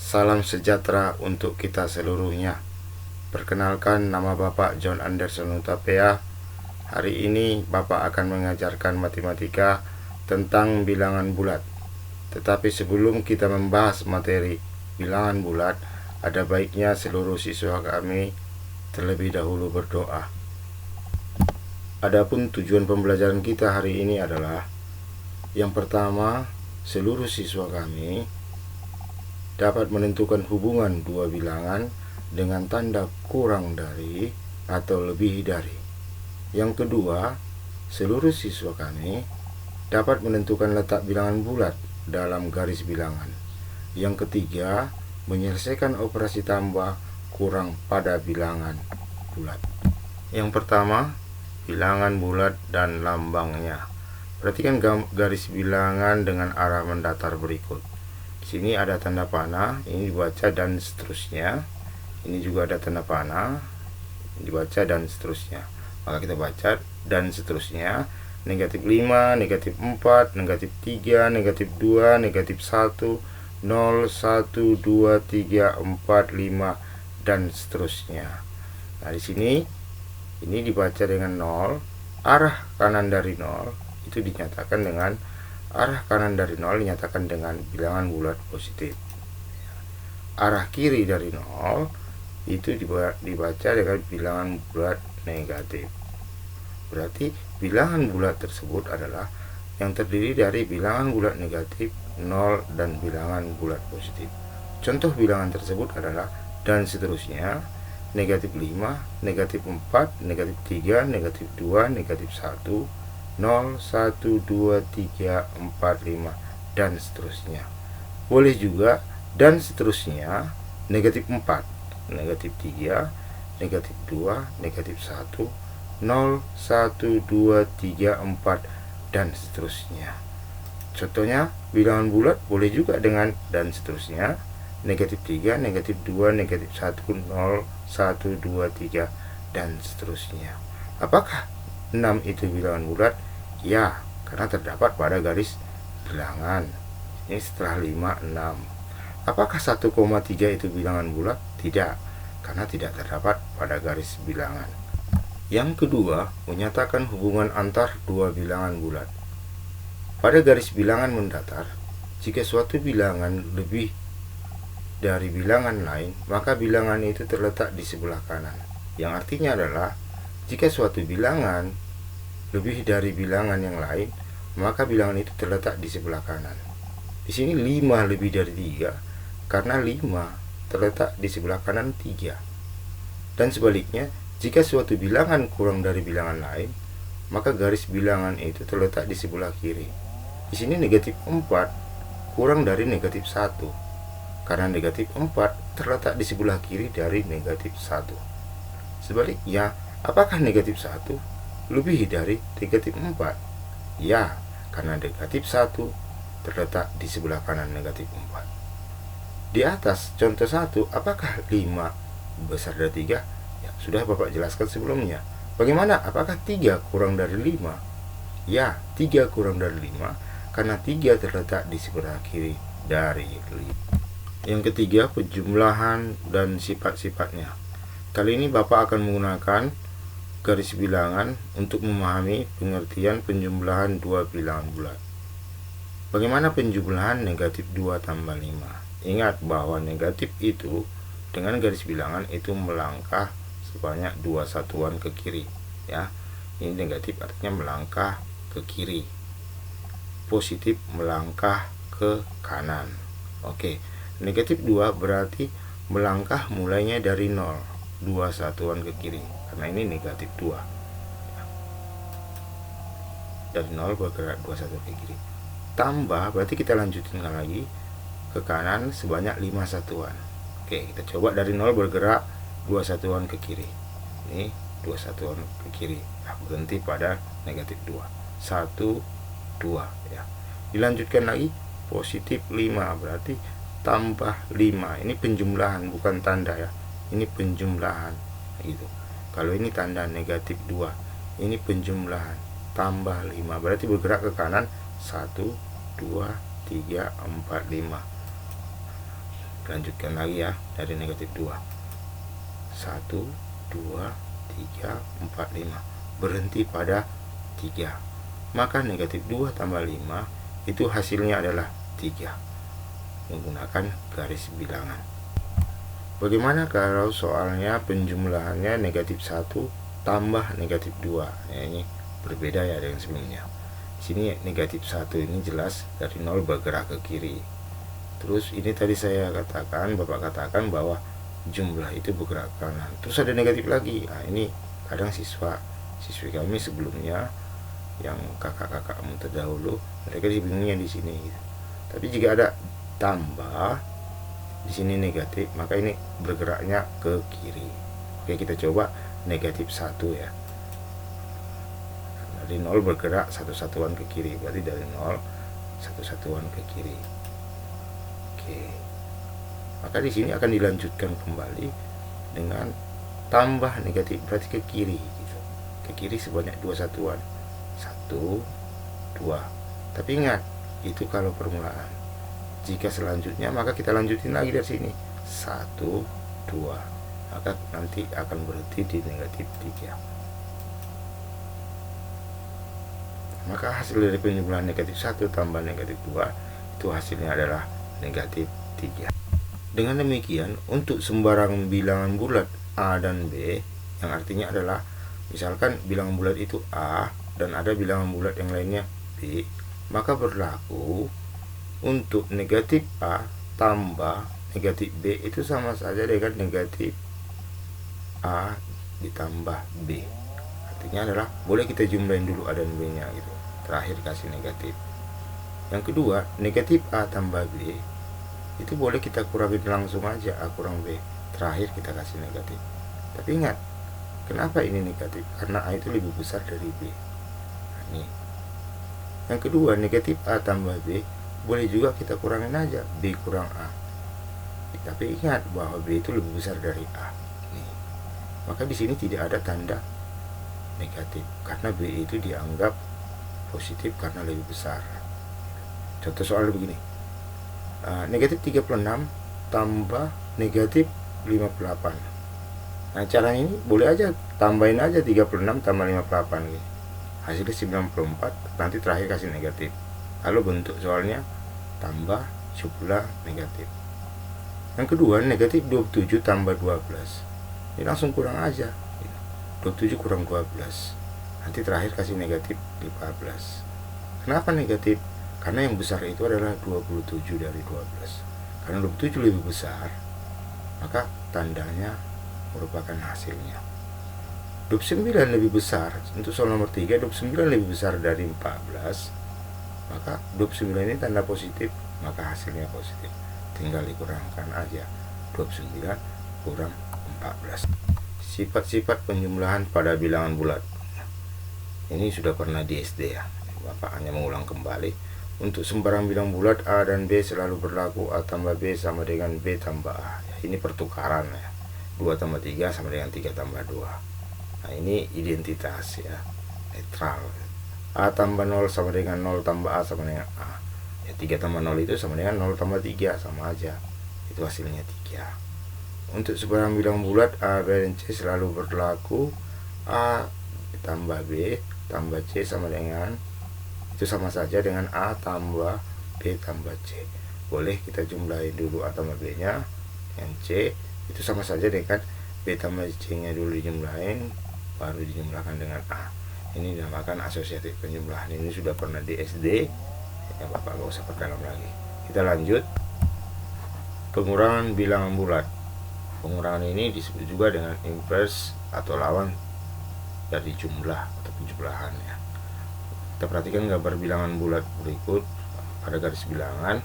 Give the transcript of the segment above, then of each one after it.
Salam sejahtera untuk kita seluruhnya. Perkenalkan, nama Bapak John Anderson Hutapea. Hari ini Bapak akan mengajarkan matematika tentang bilangan bulat. Tetapi sebelum kita membahas materi bilangan bulat, ada baiknya seluruh siswa kami terlebih dahulu berdoa. Adapun tujuan pembelajaran kita hari ini adalah, yang pertama, seluruh siswa kami dapat menentukan hubungan dua bilangan dengan tanda kurang dari atau lebih dari. Yang kedua, seluruh siswa kami dapat menentukan letak bilangan bulat dalam garis bilangan. Yang ketiga, menyelesaikan operasi tambah kurang pada bilangan bulat. Yang pertama, bilangan bulat dan lambangnya. Perhatikan garis bilangan dengan arah mendatar berikut. Di sini ada tanda panah, ini dibaca dan seterusnya. Ini juga ada tanda panah, dibaca dan seterusnya. Maka kita baca dan seterusnya. Negatif 5, negatif 4, negatif 3, negatif 2, negatif 1, 0, 1, 2, 3, 4, 5, dan seterusnya. Nah, di sini ini dibaca dengan 0, arah kanan dari 0 itu dinyatakan dengan arah kanan dari 0 dinyatakan dengan bilangan bulat positif. Arah kiri dari 0 itu dibaca dengan bilangan bulat negatif. Berarti bilangan bulat tersebut adalah yang terdiri dari bilangan bulat negatif, 0, dan bilangan bulat positif. Contoh bilangan tersebut adalah dan seterusnya, negatif 5, negatif 4, negatif 3, negatif 2, negatif 1, 0, 1, 2, 3, 4, 5, dan seterusnya. Boleh juga dan seterusnya negatif 4, negatif 3, negatif 2, negatif 1, 0, 1, 2, 3, 4, dan seterusnya. Contohnya, bilangan bulat boleh juga dengan dan seterusnya, negatif 3, negatif 2, negatif 1, 0, 1, 2, 3, dan seterusnya. Apakah 6 itu bilangan bulat? Ya, karena terdapat pada garis bilangan. Ini setelah 5, 6. Apakah 1,3 itu bilangan bulat? Tidak, karena tidak terdapat pada garis bilangan. Yang kedua, menyatakan hubungan antar dua bilangan bulat. Pada garis bilangan mendatar, jika suatu bilangan lebih dari bilangan lain, maka bilangan itu terletak di sebelah kanan. Yang artinya adalah, jika suatu bilangan lebih dari bilangan yang lain, maka bilangan itu terletak di sebelah kanan. Di sini 5 lebih dari 3, karena 5 terletak di sebelah kanan 3. Dan sebaliknya, jika suatu bilangan kurang dari bilangan lain, maka garis bilangan itu terletak di sebelah kiri. Di sini negatif 4 kurang dari negatif 1, karena negatif 4 terletak di sebelah kiri dari negatif 1. Sebaliknya, apakah negatif 1 lebih dari negatif 4? Ya, karena negatif 1 terletak di sebelah kanan negatif 4. Di atas contoh 1, apakah 5 besar dari 3? Ya, sudah Bapak jelaskan sebelumnya. Bagaimana? Apakah 3 kurang dari 5? Ya, 3 kurang dari 5, karena 3 terletak di sebelah kiri dari 5. Yang ketiga, penjumlahan dan sifat-sifatnya. Kali ini Bapak akan menggunakan garis bilangan untuk memahami pengertian penjumlahan dua bilangan bulat. Bagaimana penjumlahan negatif 2 tambah 5? Ingat bahwa negatif itu dengan garis bilangan itu melangkah sebanyak 2 satuan ke kiri, ya. Ini negatif artinya melangkah ke kiri. Positif melangkah ke kanan. Oke. Negatif 2 berarti melangkah mulainya dari 0, 2 satuan ke kiri, karena ini negatif 2. Dari 0 bergerak 2 satuan ke kiri. Tambah berarti kita lanjutkan lagi ke kanan sebanyak 5 satuan. Oke, kita coba dari 0 bergerak 2 satuan ke kiri. Ini 2 satuan ke kiri. Nah, berhenti pada negatif 2. 1, 2, ya. Dilanjutkan lagi positif 5 berarti tambah 5. Ini penjumlahan, bukan tanda, ya. Ini penjumlahan gitu. Kalau ini tanda negatif 2, ini penjumlahan tambah 5 berarti bergerak ke kanan 1, 2, 3, 4, 5. Lanjutkan lagi ya, dari negatif 2. 1, 2, 3, 4, 5. Berhenti pada 3. Maka negatif 2 tambah 5 itu hasilnya adalah 3. Menggunakan garis bilangan. Bagaimana kalau soalnya penjumlahannya negatif 1 tambah negatif 2? Nah, ini berbeda ya dengan sebelumnya. Sini negatif 1 ini jelas dari 0 bergerak ke kiri. Terus ini tadi Bapak katakan bahwa jumlah itu bergerak ke kanan. Terus ada negatif lagi. Nah, ini kadang siswi kami sebelumnya yang kakak-kakakmu terdahulu, mereka dibingungnya di sini gitu. Tapi jika ada tambah di sini negatif, maka ini bergeraknya ke kiri. Oke, kita coba negatif 1 ya. Dari 0 bergerak 1 satuan ke kiri, berarti dari 0 1 satuan ke kiri. Oke. Maka di sini akan dilanjutkan kembali dengan tambah negatif, berarti ke kiri gitu. Ke kiri sebanyak 2 satuan. 1, 2. Tapi ingat, itu kalau permulaan. Jika selanjutnya, maka kita lanjutin lagi dari sini. 1, 2. Maka nanti akan berhenti di negatif 3. Maka hasil dari penjumlahan negatif 1 tambah negatif 2 itu hasilnya adalah negatif 3. Dengan demikian, untuk sembarang bilangan bulat A dan B, yang artinya adalah misalkan bilangan bulat itu A dan ada bilangan bulat yang lainnya B, maka berlaku untuk negatif A tambah negatif B itu sama saja dengan negatif A ditambah B. Artinya adalah boleh kita jumlahin dulu A dan B nya gitu, terakhir kasih negatif. Yang kedua, negatif A tambah B itu boleh kita kurangin langsung aja, A kurang B, terakhir kita kasih negatif. Tapi ingat, kenapa ini negatif? Karena A itu lebih besar dari B. Nah, ini. Yang kedua, negatif A tambah B boleh juga kita kurangin aja, B kurang A. Tapi ingat bahwa B itu lebih besar dari A. Nih. Maka di sini tidak ada tanda negatif karena B itu dianggap positif karena lebih besar. Contoh soal begini. Negatif 36 tambah negatif 58. Nah, cara ini boleh aja tambahin aja 36 tambah 58 gitu. Hasilnya 94, nanti terakhir kasih negatif. Kalau bentuk soalnya tambah jumlah negatif. Yang kedua, negatif 27 tambah 12. Ini langsung kurang aja. 27 kurang 12. Nanti terakhir kasih negatif 15. Kenapa negatif? Karena yang besar itu adalah 27 dari 12. Karena 27 lebih besar, maka tandanya merupakan hasilnya. 29 lebih besar. Untuk soal nomor 3, 29 lebih besar dari 14. Maka 29 ini tanda positif, maka hasilnya positif. Tinggal dikurangkan aja. 29 kurang 14. Sifat-sifat penjumlahan pada bilangan bulat. Ini sudah pernah di SD ya. Bapak hanya mengulang kembali. Untuk sembarang bilang bulat A dan B selalu berlaku A tambah B sama dengan B tambah A. Ya, ini pertukaran ya. 2 tambah 3 sama dengan 3 tambah 2. Nah, ini identitas ya. Netral. A tambah 0 sama dengan 0 tambah A sama dengan A. Ya, 3 tambah 0 itu sama dengan 0 tambah 3, sama aja. Itu hasilnya 3. Untuk sebarang bilang bulat A, B, dan C selalu berlaku A tambah B tambah C sama dengan, itu sama saja dengan A tambah B tambah C. Boleh kita jumlahin dulu A tambah B nya dengan C, itu sama saja dengan B tambah C nya dulu dijumlahin, baru dijumlahkan dengan A. Ini dinamakan asosiatif penjumlahan. Ini sudah pernah di SD ya, Bapak gak usah perdalam lagi. Kita lanjut. Pengurangan bilangan bulat. Pengurangan ini disebut juga dengan inverse atau lawan dari jumlah atau penjumlahan ya. Kita perhatikan gambar bilangan bulat berikut pada garis bilangan.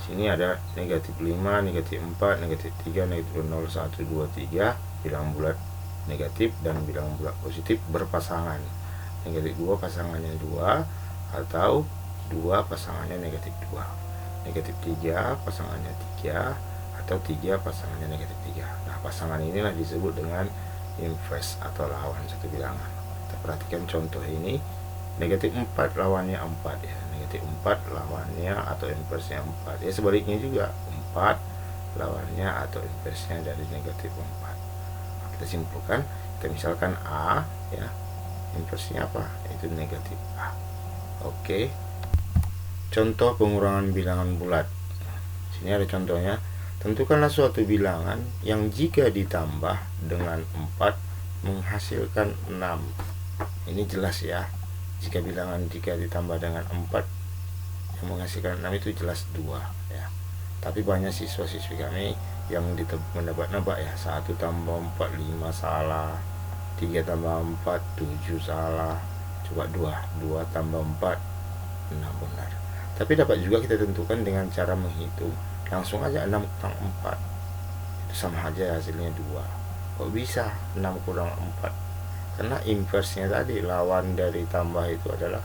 Sini ada negatif 5, negatif 4, negatif 3, negatif 0, 1, 2, 3. Bilangan bulat negatif dan bilangan bulat positif berpasangan. Negatif 2 pasangannya 2, atau 2 pasangannya negatif 2. Negatif 3 pasangannya 3, atau 3 pasangannya negatif 3. Nah, pasangan inilah disebut dengan inverse atau lawan satu bilangan. Kita perhatikan contoh ini. Negatif 4 lawannya 4 ya. Negatif 4 lawannya atau inverse nya 4. Ya, sebaliknya juga 4 lawannya atau inversnya dari negatif 4. Kita simpulkan, kita misalkan A ya, inversinya apa? Itu negatif A. Oke. Contoh pengurangan bilangan bulat. Sini ada contohnya. Tentukanlah suatu bilangan yang jika ditambah dengan 4 menghasilkan 6. Ini jelas ya. Jika ditambah dengan 4 yang menghasilkan 6 itu jelas 2 ya. Tapi banyak siswa-siswi kami yang menebak-nebak ya. 1 tambah 4 5 salah, 3 tambah 4 7 salah. Coba 2 tambah 4 6 benar. Tapi dapat juga kita tentukan dengan cara menghitung. Langsung aja 6 kurang 4 itu sama aja hasilnya 2. Kok bisa 6 kurang 4? Karena inversnya tadi, lawan dari tambah itu adalah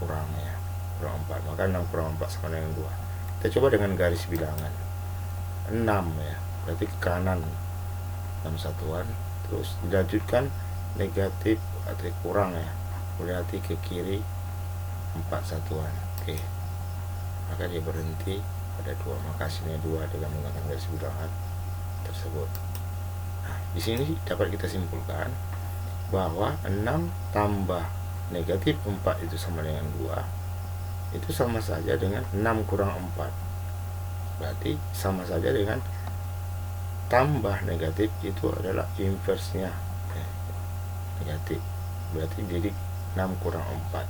kurangnya, kurang 4. Maka 6 kurang 4 sama dengan 2. Kita coba dengan garis bilangan 6 ya, berarti ke kanan 6 satuan, terus dilanjutkan negatif atau kurang ya, berarti ke kiri 4 satuan. Oke, maka dia berhenti pada 2, maka hasilnya 2 dengan menggunakan garis bilangan tersebut. Nah, di sini dapat kita simpulkan bahwa 6 tambah negatif 4 itu sama dengan 2. Itu sama saja dengan 6 kurang 4. Berarti sama saja dengan tambah negatif itu adalah inversnya negatif. Berarti jadi 6 kurang 4.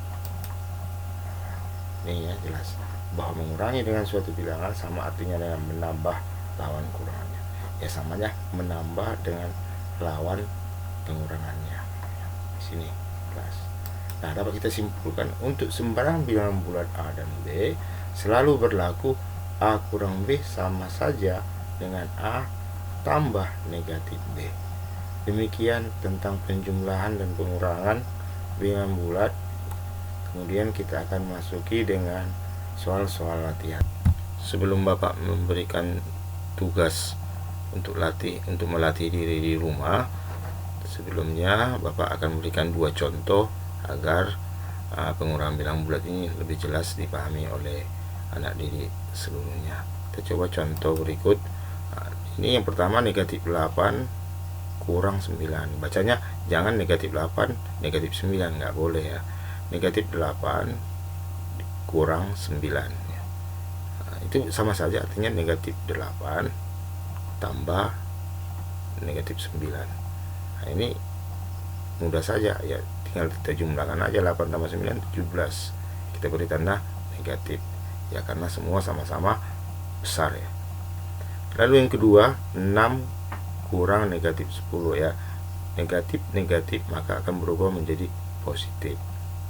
Ini ya jelas bahwa mengurangi dengan suatu bilangan sama artinya dengan menambah lawan kurangannya. Ya samanya menambah dengan lawan pengurangannya. Di sini jelas. Nah, dapat kita simpulkan untuk sembarang bilangan bulat A dan B selalu berlaku A kurang B sama saja dengan A tambah negatif B. Demikian tentang penjumlahan dan pengurangan bilangan bulat. Kemudian kita akan masuki dengan soal-soal latihan. Sebelum Bapak memberikan tugas untuk melatih diri di rumah, sebelumnya Bapak akan memberikan 2 contoh agar pengurangan bilangan bulat ini lebih jelas dipahami oleh anak didik seluruhnya. Kita coba contoh berikut. Ini yang pertama, negatif 8 kurang 9. Bacanya jangan negatif 8 negatif 9, nggak boleh ya. Negatif 8 kurang 9 ya. Itu sama saja artinya negatif 8 tambah negatif 9. Nah, ini mudah saja ya, tinggal kita jumlahkan aja. 8 tambah 9 17. Kita beri tanda negatif ya, karena semua sama-sama besar ya. Lalu yang kedua, 6 kurang negatif 10 ya. Negatif maka akan berubah menjadi positif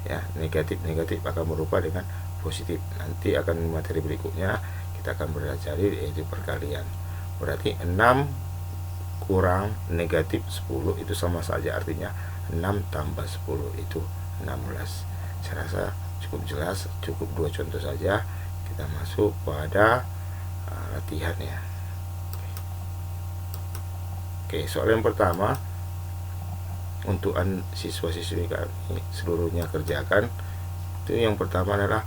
ya. Negatif akan berubah dengan positif. Nanti akan materi berikutnya kita akan belajar yaitu perkalian. Berarti 6 kurang negatif 10 itu sama saja artinya 6 tambah 10 itu 16. Saya rasa cukup jelas, cukup 2 contoh saja. Kita masuk pada latihan ya. Oke, soal yang pertama untuk siswa-siswi kami seluruhnya kerjakan. Itu yang pertama adalah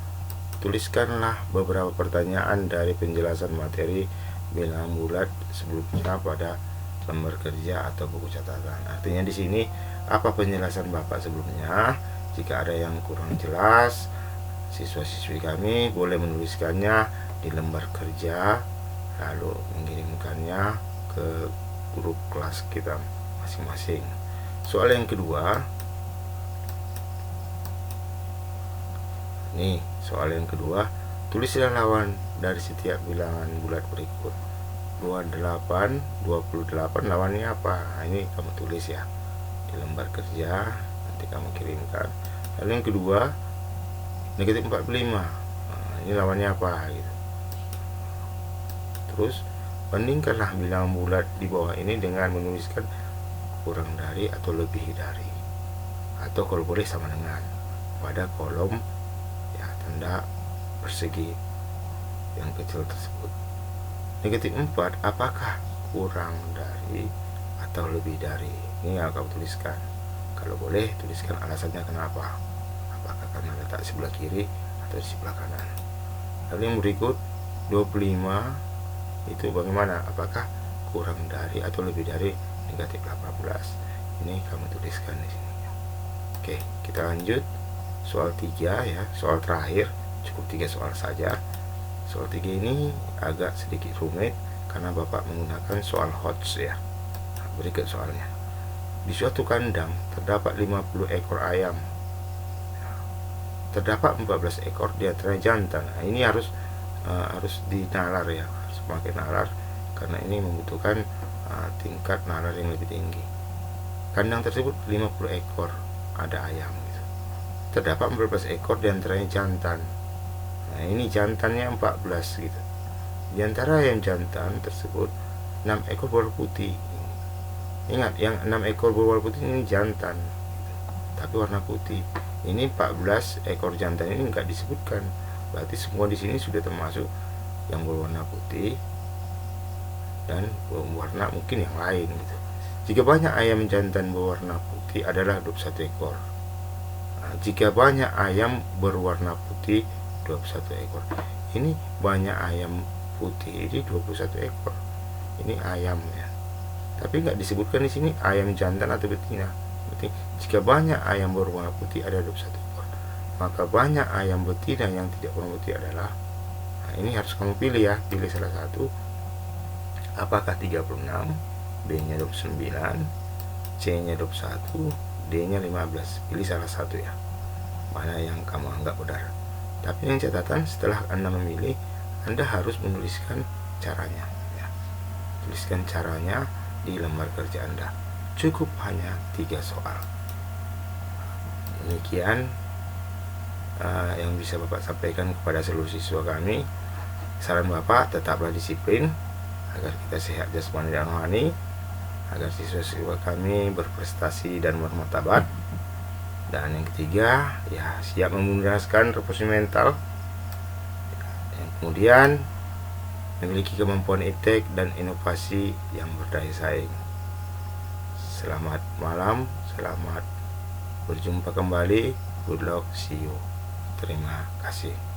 tuliskanlah beberapa pertanyaan dari penjelasan materi bilangan bulat sebelumnya pada lembar kerja atau buku catatan. Artinya di sini apa penjelasan Bapak sebelumnya? Jika ada yang kurang jelas, siswa-siswi kami boleh menuliskannya di lembar kerja lalu mengirimkannya ke grup kelas kita masing-masing. Soal yang kedua, nih soal yang kedua, tulislah lawan dari setiap bilangan bulat berikut. 28 lawannya apa? Nah, ini kamu tulis ya di lembar kerja, nanti kamu kirimkan. Lalu yang kedua, negatif 45. Nah, ini lawannya apa gitu. Terus bandingkanlah bilangan bulat di bawah ini dengan menuliskan kurang dari atau lebih dari, atau kalau boleh sama dengan pada kolom ya tanda persegi yang kecil tersebut. Negatif 4 apakah kurang dari atau lebih dari? Ini yang kamu tuliskan. Kalau boleh tuliskan alasannya kenapa. Apakah karena letak sebelah kiri atau di sebelah kanan. Lalu yang berikut, 25 itu bagaimana? Apakah kurang dari atau lebih dari negatif 18? Ini kamu tuliskan di sini. Oke, kita lanjut soal 3 ya, soal terakhir. Cukup 3 soal saja. Soal 3 ini agak sedikit rumit karena Bapak menggunakan soal HOTS ya. Berikut soalnya. Di suatu kandang terdapat 50 ekor ayam. Terdapat 14 ekor di antaranya jantan. Nah, ini harus dinalar ya, harus memakai nalar karena ini membutuhkan tingkat nalar yang lebih tinggi. Kandang tersebut 50 ekor ada ayam gitu. Terdapat 14 ekor di antaranya jantan. Nah, ini jantannya 14 gitu. Di antara ayam jantan tersebut 6 ekor berwarna putih. Ingat, yang 6 ekor berwarna putih ini jantan gitu, tapi warna putih. Ini 14 ekor jantan ini enggak disebutkan. Berarti semua di sini sudah termasuk yang berwarna putih dan berwarna mungkin yang lain gitu. Jika banyak ayam jantan berwarna putih adalah 21 ekor. Nah, jika banyak ayam berwarna putih 21 ekor. Ini banyak ayam putih ini 21 ekor. Ini ayam ya. Tapi nggak disebutkan di sini ayam jantan atau betina. Berarti jika banyak ayam berwarna putih ada 21 ekor, maka banyak ayam betina yang tidak berwarna putih adalah, nah ini harus kamu pilih ya, pilih salah satu. Apakah 36, B-nya 29, C-nya 21, D-nya 15. Pilih salah satu ya, mana yang kamu anggap benar. Tapi yang catatan, setelah Anda memilih, Anda harus menuliskan caranya ya. Tuliskan caranya di lembar kerja Anda. Cukup hanya 3 soal. Demikian yang bisa Bapak sampaikan kepada seluruh siswa kami. Saran Bapak, tetaplah disiplin agar kita sehat jasmani dan rohani, agar siswa-siswa kami berprestasi dan bermartabat. Dan yang ketiga, ya siap memudaraskan revolusi mental. Yang kemudian memiliki kemampuan iptek dan inovasi yang berdaya saing. Selamat malam, selamat berjumpa kembali. Good luck, see you. Terima kasih.